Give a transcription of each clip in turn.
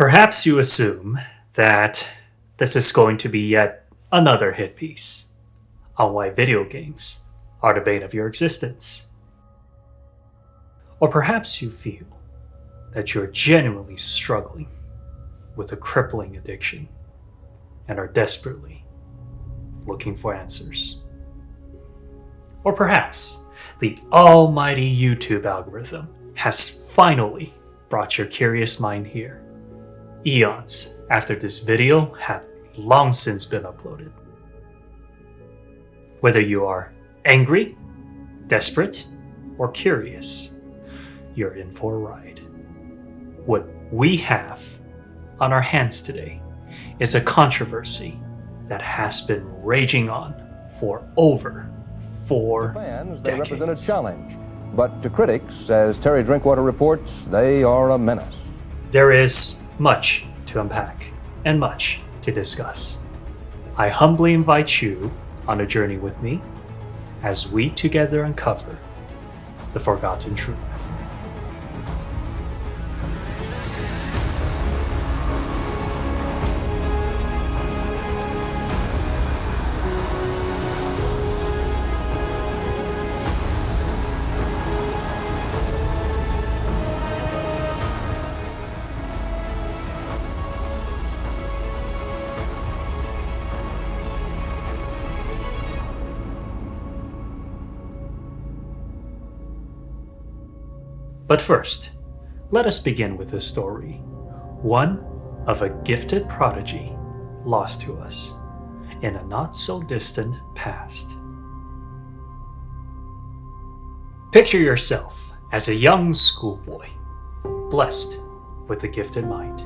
Perhaps you assume that this is going to be yet another hit piece on why video games are the bane of your existence. Or perhaps you feel that you're genuinely struggling with a crippling addiction and are desperately looking for answers. Or perhaps the almighty YouTube algorithm has finally brought your curious mind here, eons after this video had long since been uploaded. Whether you are angry, desperate, or curious, you're in for a ride. What we have on our hands today is a controversy that has been raging on for over 4 fans, decades. they represent a challenge, but to critics, as Terry Drinkwater reports, they are a menace. There is much to unpack and much to discuss. I humbly invite you on a journey with me as we together uncover the forgotten truth. But first, let us begin with a story, one of a gifted prodigy lost to us in a not-so-distant past. Picture yourself as a young schoolboy, blessed with a gifted mind.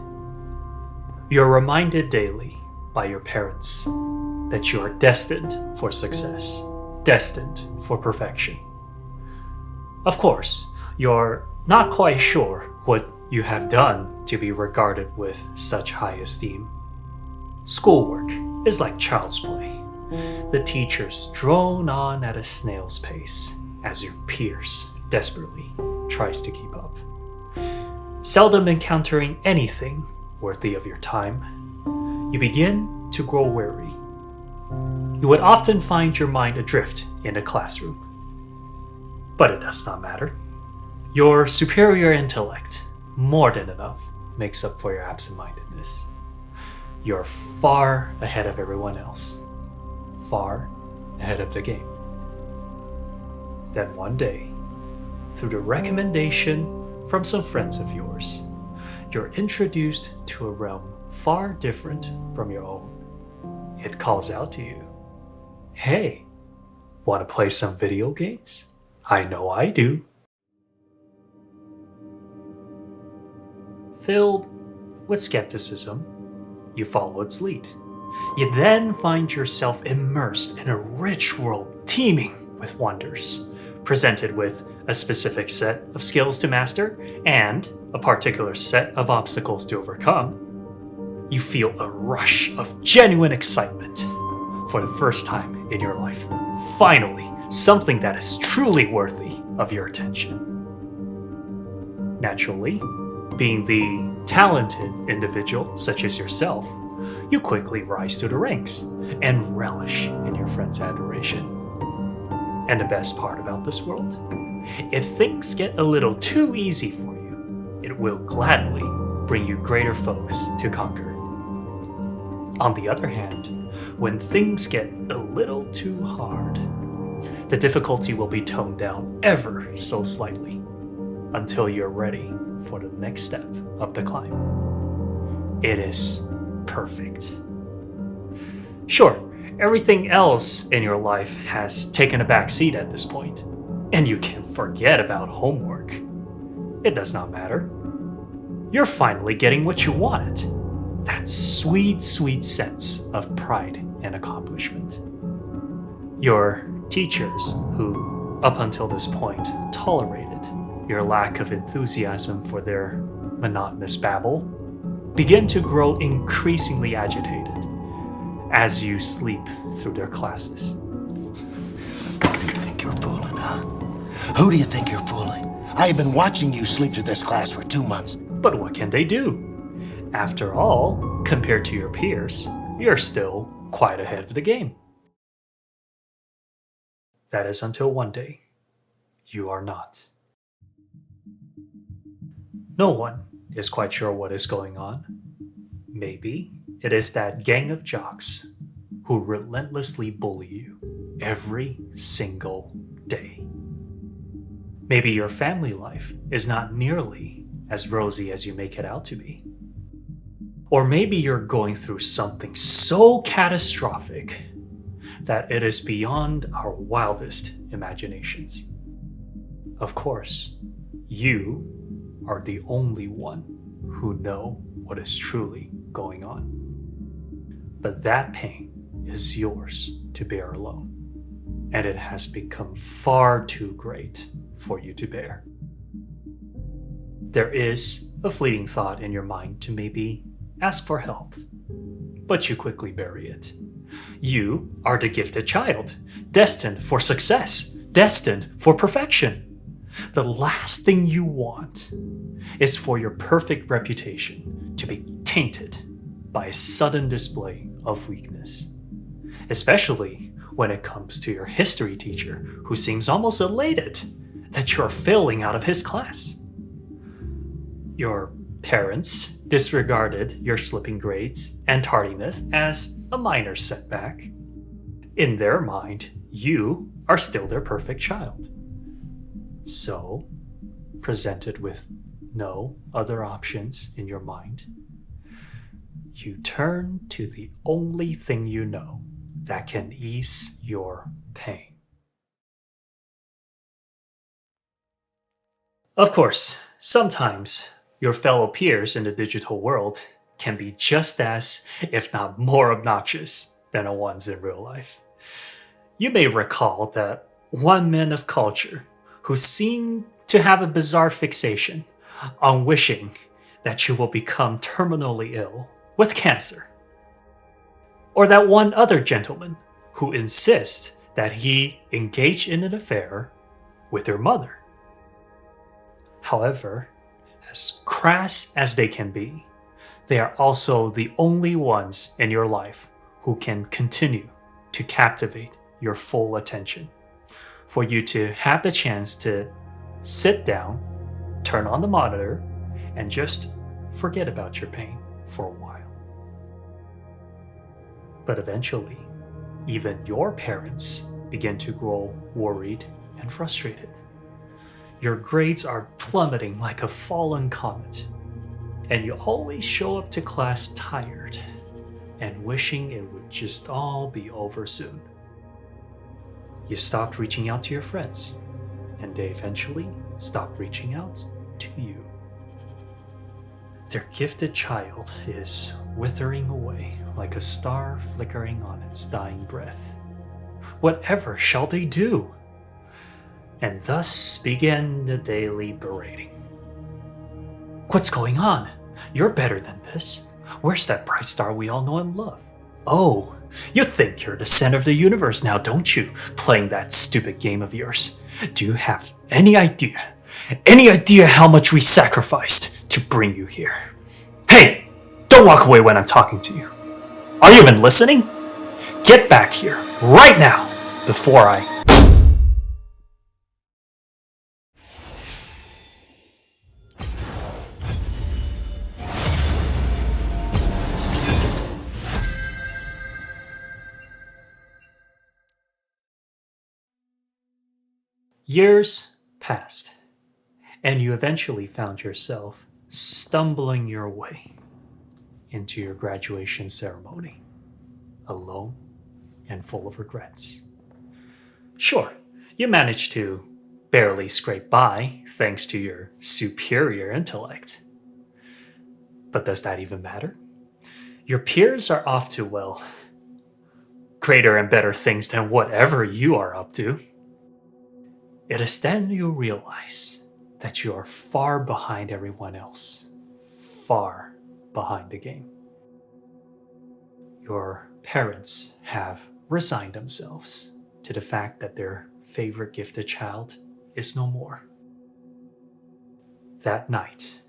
You're reminded daily by your parents that you are destined for success, destined for perfection. Of course, you're not quite sure what you have done to be regarded with such high esteem. Schoolwork is like child's play. The teachers drone on at a snail's pace as your peers desperately tries to keep up. Seldom encountering anything worthy of your time, you begin to grow weary. You would often find your mind adrift in a classroom. But it does not matter. Your superior intellect, more than enough, makes up for your absent-mindedness. You're far ahead of everyone else, far ahead of the game. Then one day, through the recommendation from some friends of yours, you're introduced to a realm far different from your own. It calls out to you, "Hey, want to play some video games? I know I do." Filled with skepticism, you follow its lead. You then find yourself immersed in a rich world teeming with wonders, presented with a specific set of skills to master and a particular set of obstacles to overcome. You feel a rush of genuine excitement for the first time in your life. Finally, something that is truly worthy of your attention. Naturally, being the talented individual such as yourself, you quickly rise to the ranks and relish in your friend's adoration. And the best part about this world, if things get a little too easy for you, it will gladly bring you greater foes to conquer. On the other hand, when things get a little too hard, the difficulty will be toned down ever so slightly until you're ready for the next step of the climb. It is perfect. Sure, everything else in your life has taken a back seat at this point, and you can forget about homework. It does not matter. You're finally getting what you wanted. That sweet, sweet sense of pride and accomplishment. Your teachers, who up until this point tolerated your lack of enthusiasm for their monotonous babble, begin to grow increasingly agitated as you sleep through their classes. Who do you think you're fooling, huh? Who do you think you're fooling? I have been watching you sleep through this class for 2 months. But what can they do? After all, compared to your peers, you're still quite ahead of the game. That is until one day, you are not. No one is quite sure what is going on. Maybe it is that gang of jocks who relentlessly bully you every single day. Maybe your family life is not nearly as rosy as you make it out to be. Or maybe you're going through something so catastrophic that it is beyond our wildest imaginations. Of course, you are the only one who know what is truly going on. But that pain is yours to bear alone, and it has become far too great for you to bear. There is a fleeting thought in your mind to maybe ask for help, but you quickly bury it. You are the gifted child, destined for success, destined for perfection. The last thing you want is for your perfect reputation to be tainted by a sudden display of weakness, especially when it comes to your history teacher who seems almost elated that you're failing out of his class. Your parents disregarded your slipping grades and tardiness as a minor setback. In their mind, you are still their perfect child. So, presented with no other options in your mind, you turn to the only thing you know that can ease your pain. Of course, sometimes your fellow peers in the digital world can be just as, if not more obnoxious than the ones in real life. You may recall that one man of culture who seemed to have a bizarre fixation on wishing that you will become terminally ill with cancer. Or that one other gentleman who insists that he engaged in an affair with your mother. However, as crass as they can be, they are also the only ones in your life who can continue to captivate your full attention, for you to have the chance to sit down, turn on the monitor, and just forget about your pain for a while. But eventually, even your parents begin to grow worried and frustrated. Your grades are plummeting like a fallen comet, and you always show up to class tired and wishing it would just all be over soon. You stopped reaching out to your friends, and they eventually stopped reaching out to you. Their gifted child is withering away like a star flickering on its dying breath. Whatever shall they do? And thus began the daily berating. What's going on? You're better than this. Where's that bright star we all know and love? Oh, you think you're the center of the universe now, don't you? Playing that stupid game of yours. Do you have any idea how much we sacrificed to bring you here? Hey, don't walk away when I'm talking to you. Are you even listening? Get back here right now before I... Years passed, and you eventually found yourself stumbling your way into your graduation ceremony, alone and full of regrets. Sure, you managed to barely scrape by thanks to your superior intellect. But does that even matter? Your peers are off to, well, greater and better things than whatever you are up to. It is then you realize that you are far behind everyone else, far behind the game. Your parents have resigned themselves to the fact that their favorite gifted child is no more. That night,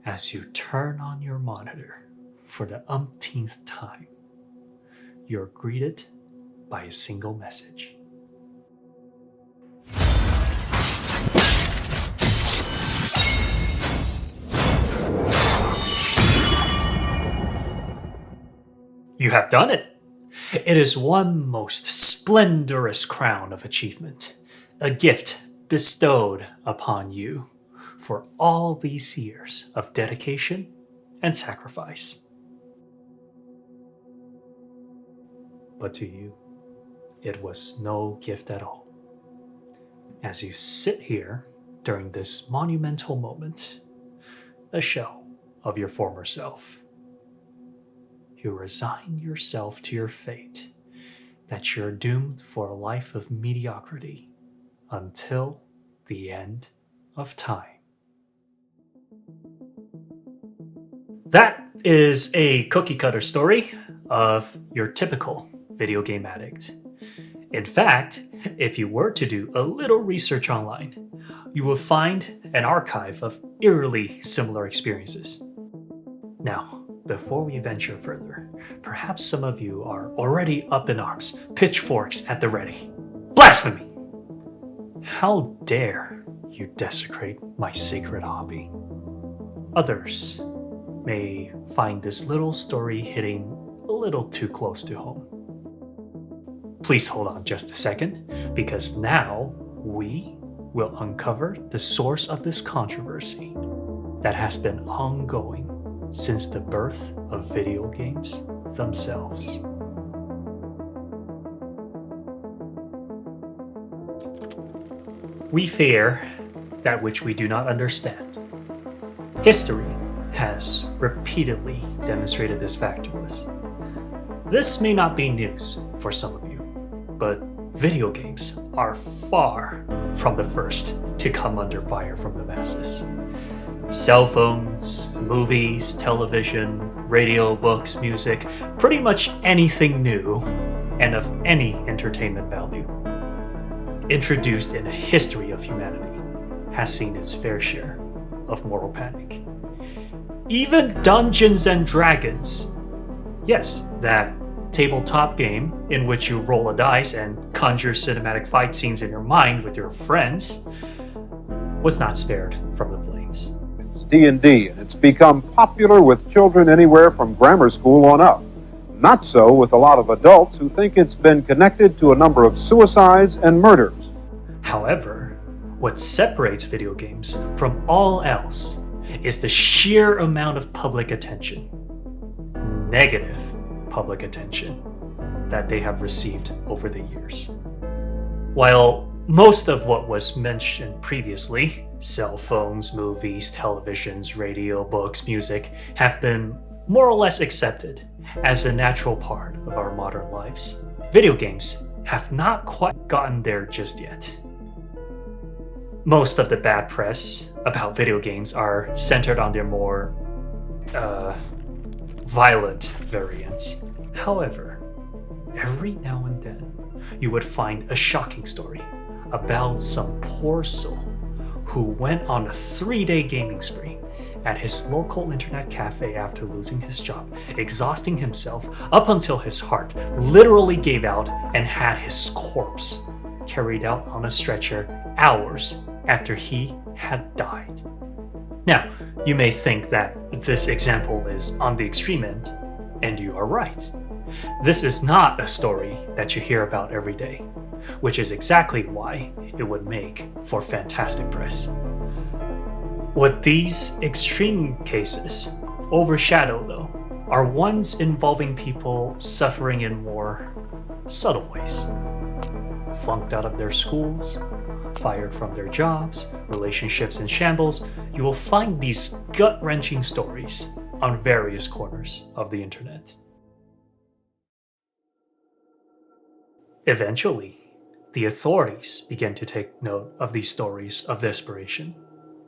as you turn on your monitor for the umpteenth time, you're greeted by a single message. You have done it! It is one most splendorous crown of achievement, a gift bestowed upon you for all these years of dedication and sacrifice. But to you, it was no gift at all. As you sit here during this monumental moment, a shell of your former self, you resign yourself to your fate, that you're doomed for a life of mediocrity until the end of time. That is a cookie cutter story of your typical video game addict. In fact, if you were to do a little research online, you will find an archive of eerily similar experiences. Now, before we venture further, perhaps some of you are already up in arms, pitchforks at the ready. Blasphemy! How dare you desecrate my sacred hobby? Others may find this little story hitting a little too close to home. Please hold on just a second, because now we will uncover the source of this controversy that has been ongoing since the birth of video games themselves. We fear that which we do not understand. History has repeatedly demonstrated this fact to us. This may not be news for some of you, but video games are far from the first to come under fire from the masses. Cell phones, movies, television, radio, books, music, pretty much anything new and of any entertainment value, introduced in the history of humanity, has seen its fair share of moral panic. Even Dungeons and Dragons, yes, that tabletop game in which you roll a dice and conjure cinematic fight scenes in your mind with your friends, was not spared from the flames. D&D, and it's become popular with children anywhere from grammar school on up. Not so with a lot of adults who think it's been connected to a number of suicides and murders. However, what separates video games from all else is the sheer amount of public attention, negative public attention, that they have received over the years. While most of what was mentioned previously, cell phones, movies, televisions, radio, books, music, have been more or less accepted as a natural part of our modern lives, video games have not quite gotten there just yet. Most of the bad press about video games are centered on their more violent variants. However, every now and then, you would find a shocking story about some poor soul who went on a 3-day gaming spree at his local internet cafe after losing his job, exhausting himself up until his heart literally gave out and had his corpse carried out on a stretcher hours after he had died. Now, you may think that this example is on the extreme end, and you are right. This is not a story that you hear about every day, which is exactly why it would make for fantastic press. What these extreme cases overshadow, though, are ones involving people suffering in more subtle ways. Flunked out of their schools, fired from their jobs, relationships in shambles. You will find these gut-wrenching stories on various corners of the internet. Eventually, the authorities began to take note of these stories of desperation,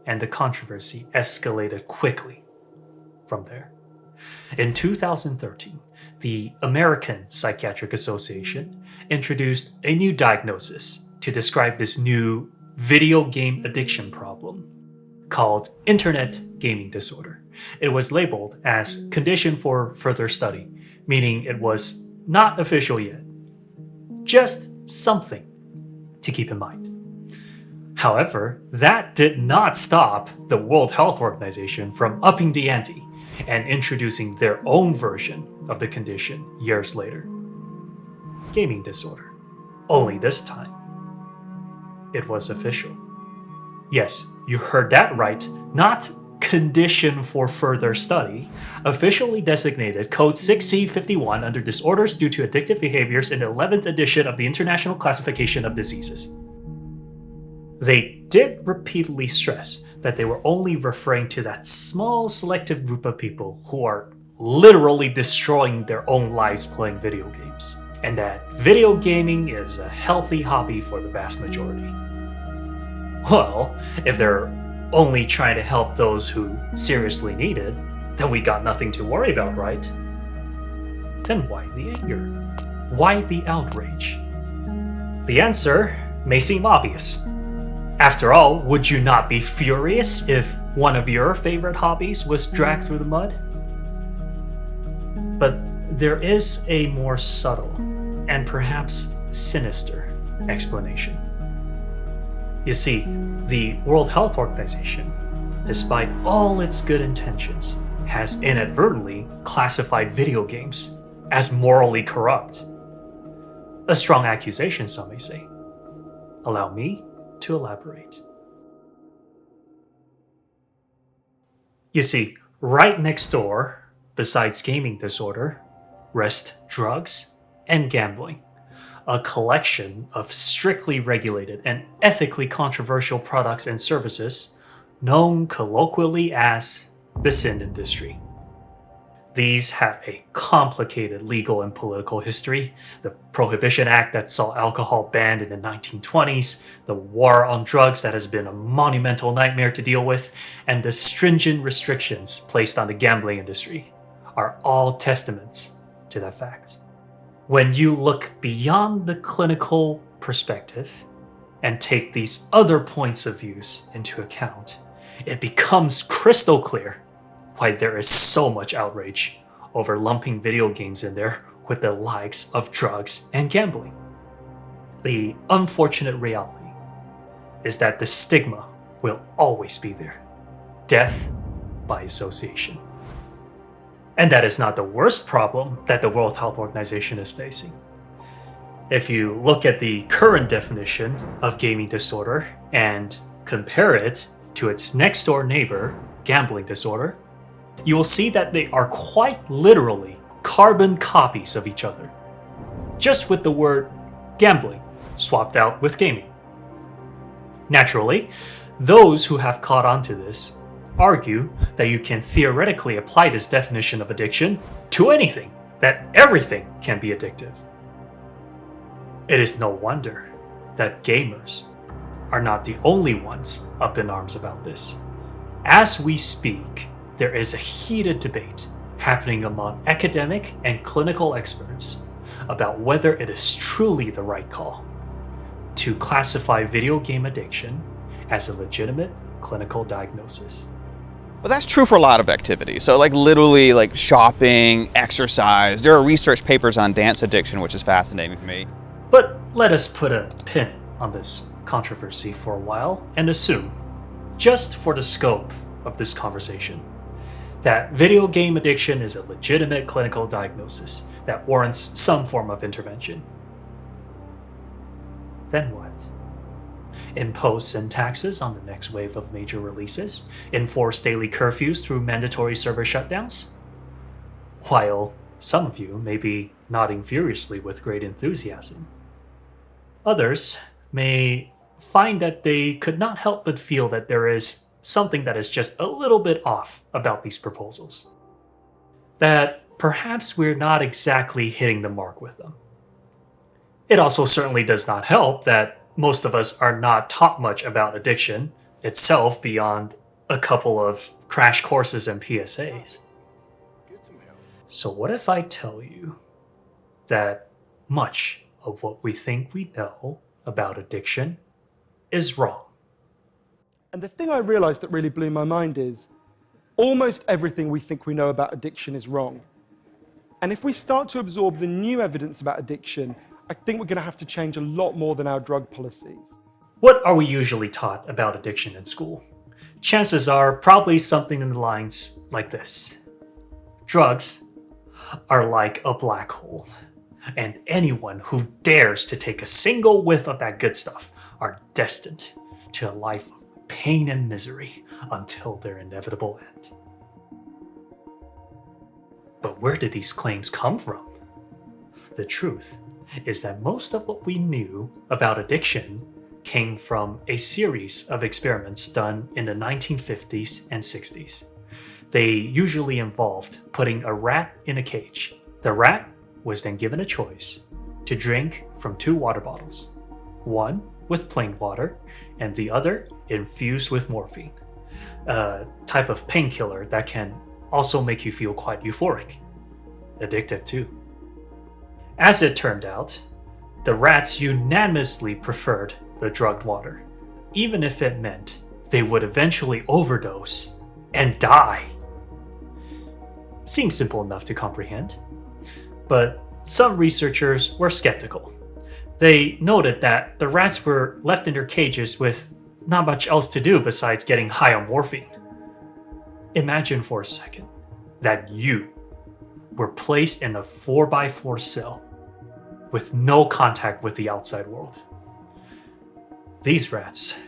and the controversy escalated quickly from there. In 2013, the American Psychiatric Association introduced a new diagnosis to describe this new video game addiction problem called Internet Gaming Disorder, it was labeled as condition for further study, meaning it was not official yet. Just something to keep in mind. However, that did not stop the World Health Organization from upping the ante and introducing their own version of the condition years later. Gaming disorder. Only this time, it was official. Yes, you heard that right, not condition for further study, officially designated code 6C51 under disorders due to addictive behaviors in the 11th edition of the International Classification of Diseases. They did repeatedly stress that they were only referring to that small selective group of people who are literally destroying their own lives playing video games, and that video gaming is a healthy hobby for the vast majority. Well, if they're only trying to help those who seriously need it, then we got nothing to worry about, right? Then why the anger? Why the outrage? The answer may seem obvious. After all, would you not be furious if one of your favorite hobbies was dragged through the mud? But there is a more subtle and perhaps sinister explanation. You see, the World Health Organization, despite all its good intentions, has inadvertently classified video games as morally corrupt. A strong accusation, some may say. Allow me to elaborate. You see, right next door, besides gaming disorder, rest drugs and gambling, a collection of strictly regulated and ethically controversial products and services known colloquially as the sin industry. These have a complicated legal and political history. The Prohibition Act that saw alcohol banned in the 1920s, the war on drugs that has been a monumental nightmare to deal with, and the stringent restrictions placed on the gambling industry are all testaments to that fact. When you look beyond the clinical perspective and take these other points of views into account, it becomes crystal clear why there is so much outrage over lumping video games in there with the likes of drugs and gambling. The unfortunate reality is that the stigma will always be there. Death by association. And that is not the worst problem that the World Health Organization is facing. If you look at the current definition of gaming disorder and compare it to its next door neighbor, gambling disorder, you will see that they are quite literally carbon copies of each other, just with the word gambling swapped out with gaming. Naturally, those who have caught on to this argue that you can theoretically apply this definition of addiction to anything, that everything can be addictive. It is no wonder that gamers are not the only ones up in arms about this. As we speak, there is a heated debate happening among academic and clinical experts about whether it is truly the right call to classify video game addiction as a legitimate clinical diagnosis. Well, that's true for a lot of activities. So literally shopping, exercise. There are research papers on dance addiction, which is fascinating to me. But let us put a pin on this controversy for a while and assume, just for the scope of this conversation, that video game addiction is a legitimate clinical diagnosis that warrants some form of intervention. Then what? Impose sin taxes on the next wave of major releases? Enforce daily curfews through mandatory server shutdowns? While some of you may be nodding furiously with great enthusiasm, others may find that they could not help but feel that there is something that is just a little bit off about these proposals. That perhaps we're not exactly hitting the mark with them. It also certainly does not help that most of us are not taught much about addiction itself beyond a couple of crash courses and PSAs. So what if I tell you that much of what we think we know about addiction is wrong? And the thing I realized that really blew my mind is Almost everything we think we know about addiction is wrong. And if we start to absorb the new evidence about addiction, I think we're going to have to change a lot more than our drug policies. What are we usually taught about addiction in school? Chances are probably something in the lines like this. Drugs are like a black hole, and anyone who dares to take a single whiff of that good stuff are destined to a life of pain and misery until their inevitable end. But where did these claims come from? The truth is that most of what we knew about addiction came from a series of experiments done in the 1950s and 60s. They usually involved putting a rat in a cage. The rat was then given a choice to drink from 2 water bottles, one with plain water and the other infused with morphine, a type of painkiller that can also make you feel quite euphoric. Addictive too. As it turned out, the rats unanimously preferred the drugged water, even if it meant they would eventually overdose and die. Seems simple enough to comprehend, but some researchers were skeptical. They noted that the rats were left in their cages with not much else to do besides getting high on morphine. Imagine for a second that you were placed in a 4x4 cell with no contact with the outside world. These rats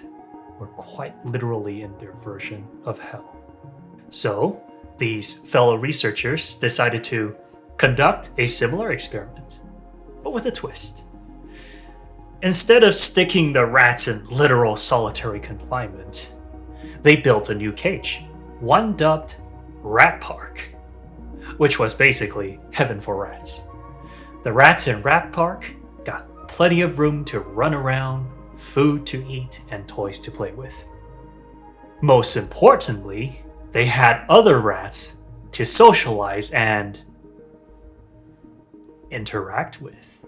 were quite literally in their version of hell. So, these fellow researchers decided to conduct a similar experiment, but with a twist. Instead of sticking the rats in literal solitary confinement, they built a new cage, one dubbed Rat Park, which was basically heaven for rats. The rats in Rat Park got plenty of room to run around, food to eat, and toys to play with. Most importantly, they had other rats to socialize and interact with.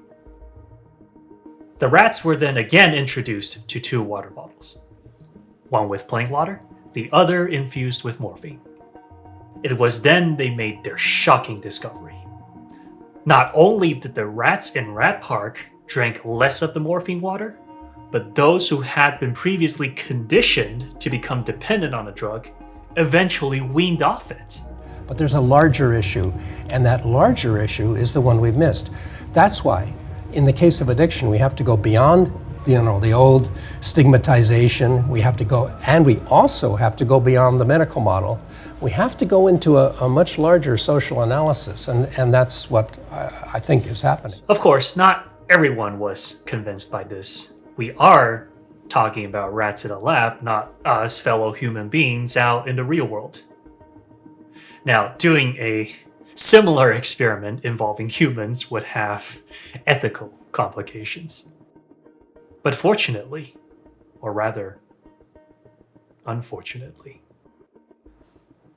The rats were then again introduced to 2 water bottles, one with plain water, the other infused with morphine. It was then they made their shocking discovery. Not only did the rats in Rat Park drink less of the morphine water, but those who had been previously conditioned to become dependent on the drug eventually weaned off it. But there's a larger issue, and that larger issue is the one we've missed. That's why, in the case of addiction, we have to go beyond the old stigmatization. We have to go, and we also have to go beyond the medical model. We have to go into a much larger social analysis, and that's what I think is happening. Of course, not everyone was convinced by this. We are talking about rats in a lab, not us fellow human beings out in the real world. Now, doing a similar experiment involving humans would have ethical complications. But fortunately, or rather, unfortunately,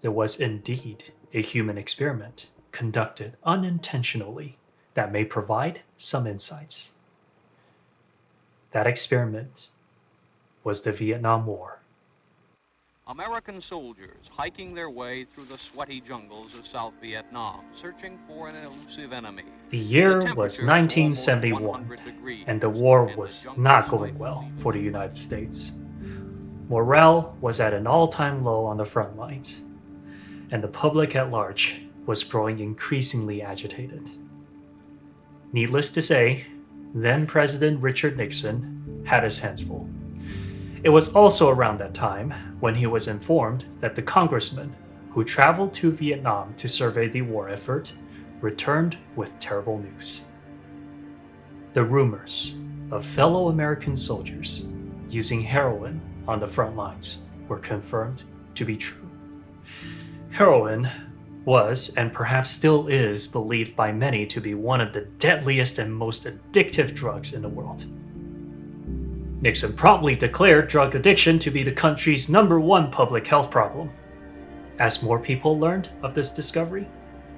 there was indeed a human experiment conducted unintentionally that may provide some insights. That experiment was the Vietnam War. American soldiers hiking their way through the sweaty jungles of South Vietnam, searching for an elusive enemy. The year was 1971, and the war was not going well for the United States. Morale was at an all-time low on the front lines, and the public at large was growing increasingly agitated. Needless to say, then President Richard Nixon had his hands full. It was also around that time when he was informed that the congressman who traveled to Vietnam to survey the war effort returned with terrible news. The rumors of fellow American soldiers using heroin on the front lines were confirmed to be true. Heroin was, and perhaps still is, believed by many to be one of the deadliest and most addictive drugs in the world. Nixon promptly declared drug addiction to be the country's #1 public health problem. As more people learned of this discovery,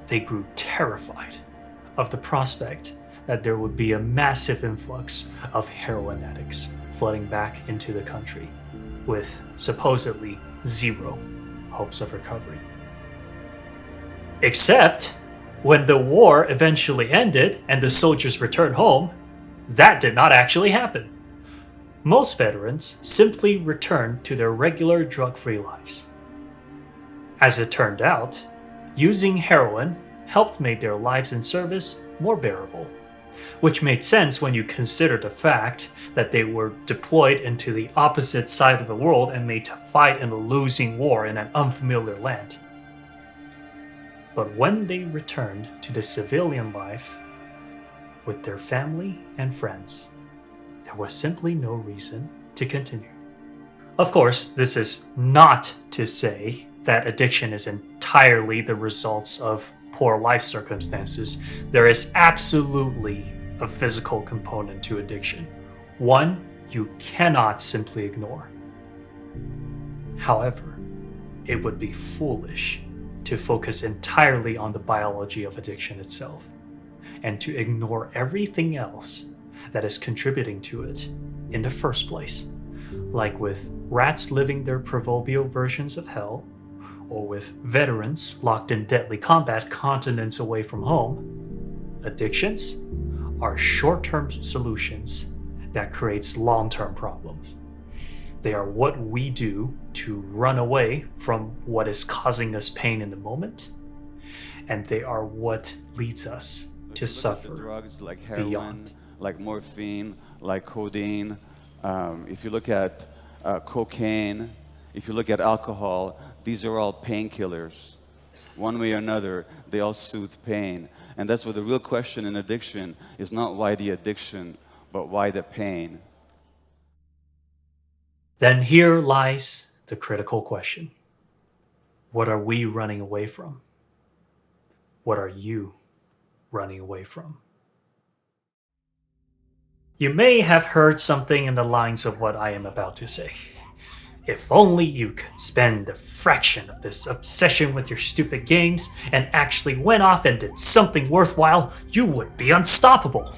they grew terrified of the prospect that there would be a massive influx of heroin addicts flooding back into the country, with supposedly zero hopes of recovery. Except, when the war eventually ended and the soldiers returned home, that did not actually happen. Most veterans simply returned to their regular drug-free lives. As it turned out, using heroin helped make their lives in service more bearable, which made sense when you consider the fact that they were deployed into the opposite side of the world and made to fight in a losing war in an unfamiliar land. But when they returned to the civilian life with their family and friends, there was simply no reason to continue. Of course, this is not to say that addiction is entirely the results of poor life circumstances. There is absolutely a physical component to addiction, one you cannot simply ignore. However, it would be foolish to focus entirely on the biology of addiction itself, and to ignore everything else that is contributing to it in the first place, like with rats living their proverbial versions of hell, or with veterans locked in deadly combat continents away from home. Addictions are short-term solutions that creates long-term problems. They are what we do to run away from what is causing us pain in the moment, and they are what leads us to suffer drugs like heroin, beyond. like morphine, like codeine. If you look at cocaine, if you look at alcohol, these are all painkillers. One way or another, they all soothe pain. And that's what the real question in addiction is, not why the addiction, but why the pain. Then here lies the critical question. What are we running away from? What are you running away from? You may have heard something in the lines of what I am about to say. If only you could spend a fraction of this obsession with your stupid games and actually went off and did something worthwhile, you would be unstoppable.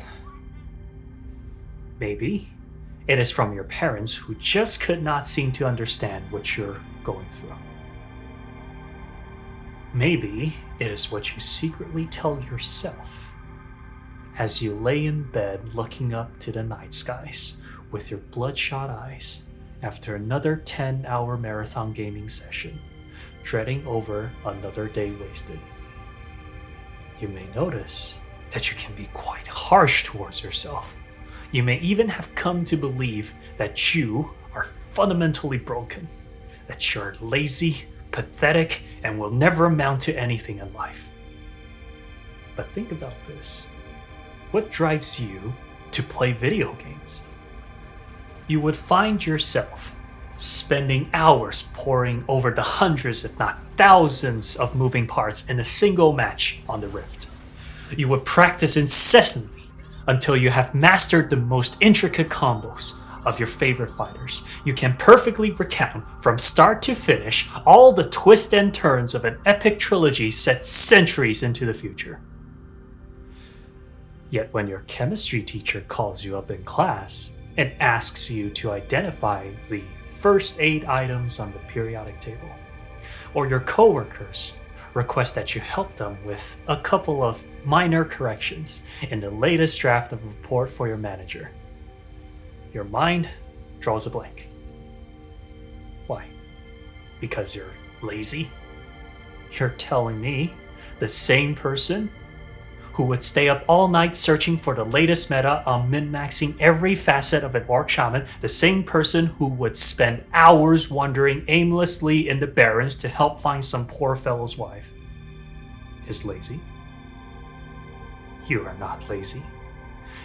Maybe it is from your parents who just could not seem to understand what you're going through. Maybe it is what you secretly tell yourself as you lay in bed looking up to the night skies with your bloodshot eyes after another 10-hour marathon gaming session, dreading over another day wasted. You may notice that you can be quite harsh towards yourself. You may even have come to believe that you are fundamentally broken, that you're lazy, pathetic, and will never amount to anything in life. But think about this. What drives you to play video games? You would find yourself spending hours poring over the hundreds, if not thousands, of moving parts in a single match on the Rift. You would practice incessantly until you have mastered the most intricate combos of your favorite fighters. You can perfectly recount from start to finish all the twists and turns of an epic trilogy set centuries into the future. Yet when your chemistry teacher calls you up in class and asks you to identify the first 8 items on the periodic table, or your coworkers request that you help them with a couple of minor corrections in the latest draft of a report for your manager, your mind draws a blank. Why? Because you're lazy? You're telling me the same person who would stay up all night searching for the latest meta on min-maxing every facet of an orc shaman, the same person who would spend hours wandering aimlessly in the barrens to help find some poor fellow's wife, is lazy? You are not lazy.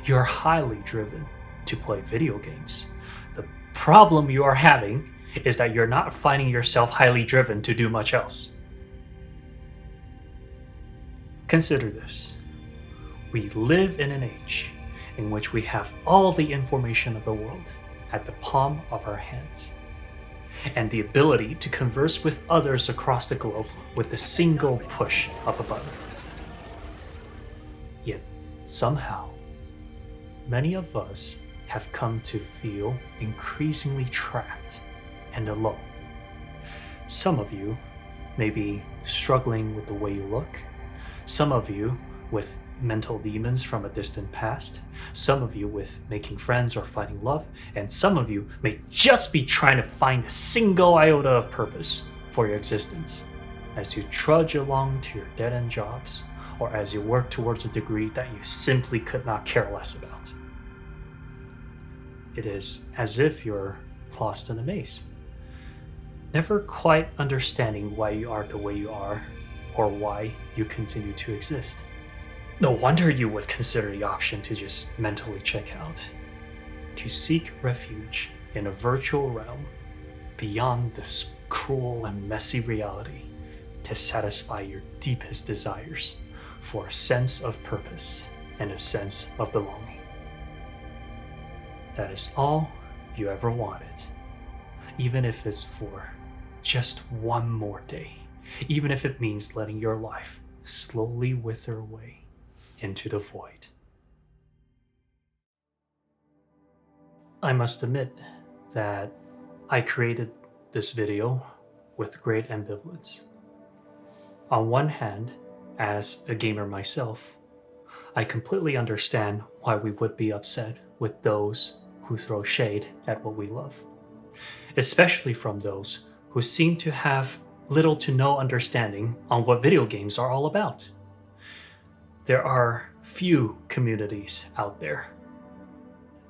You are highly driven to play video games. The problem you are having is that you're not finding yourself highly driven to do much else. Consider this. We live in an age in which we have all the information of the world at the palm of our hands, and the ability to converse with others across the globe with the single push of a button. Yet, somehow, many of us have come to feel increasingly trapped and alone. Some of you may be struggling with the way you look, Some of you with mental demons from a distant past, some of you with making friends or finding love, and some of you may just be trying to find a single iota of purpose for your existence as you trudge along to your dead-end jobs, or as you work towards a degree that you simply could not care less about. It is as if you're lost in a maze, never quite understanding why you are the way you are, or why you continue to exist. No wonder you would consider the option to just mentally check out, to seek refuge in a virtual realm beyond this cruel and messy reality, to satisfy your deepest desires for a sense of purpose and a sense of belonging. That is all you ever wanted, even if it's for just one more day, even if it means letting your life slowly wither away into the void. I must admit that I created this video with great ambivalence. On one hand, as a gamer myself, I completely understand why we would be upset with those who throw shade at what we love, especially from those who seem to have little to no understanding on what video games are all about. There are few communities out there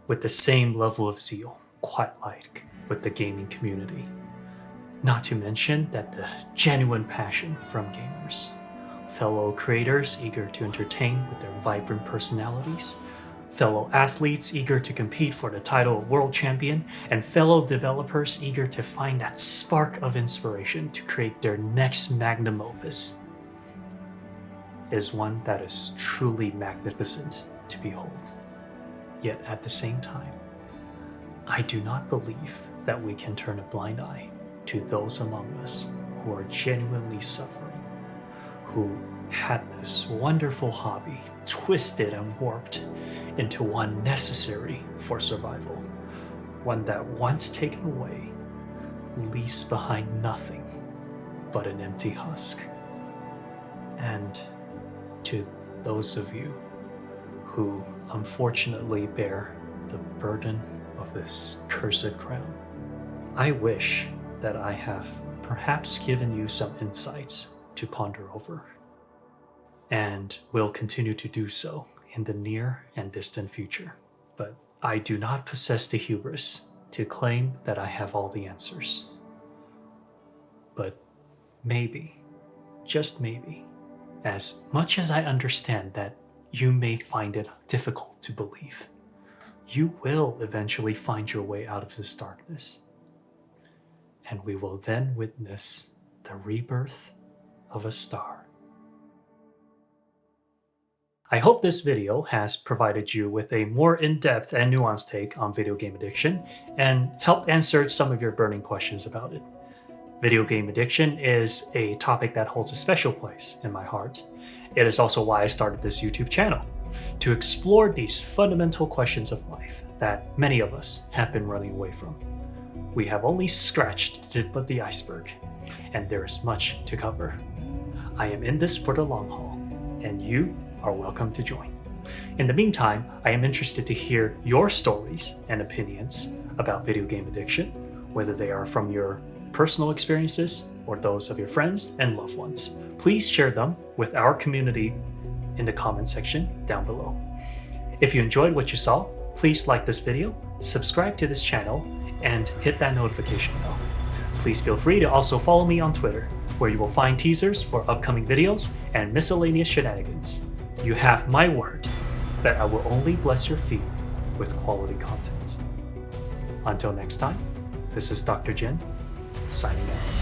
with the same level of zeal, quite like with the gaming community. Not to mention that the genuine passion from gamers, fellow creators eager to entertain with their vibrant personalities, fellow athletes eager to compete for the title of world champion, and fellow developers eager to find that spark of inspiration to create their next magnum opus, is one that is truly magnificent to behold. Yet at the same time, I do not believe that we can turn a blind eye to those among us who are genuinely suffering, who had this wonderful hobby twisted and warped into one necessary for survival, one that once taken away leaves behind nothing but an empty husk. And to those of you who unfortunately bear the burden of this cursed crown, I wish that I have perhaps given you some insights to ponder over, and will continue to do so in the near and distant future. But I do not possess the hubris to claim that I have all the answers. But maybe, just maybe, as much as I understand that you may find it difficult to believe, you will eventually find your way out of this darkness. And we will then witness the rebirth of a star. I hope this video has provided you with a more in-depth and nuanced take on video game addiction and helped answer some of your burning questions about it. Video game addiction is a topic that holds a special place in my heart. It is also why I started this YouTube channel, to explore these fundamental questions of life that many of us have been running away from. We have only scratched the tip of the iceberg, and there is much to cover. I am in this for the long haul, and you are welcome to join. In the meantime, I am interested to hear your stories and opinions about video game addiction, whether they are from your personal experiences or those of your friends and loved ones. Please share them with our community in the comment section down below. If you enjoyed what you saw, please like this video, subscribe to this channel, and hit that notification bell. Please feel free to also follow me on Twitter, where you will find teasers for upcoming videos and miscellaneous shenanigans. You have my word that I will only bless your feed with quality content. Until next time, this is DrJhin, signing out.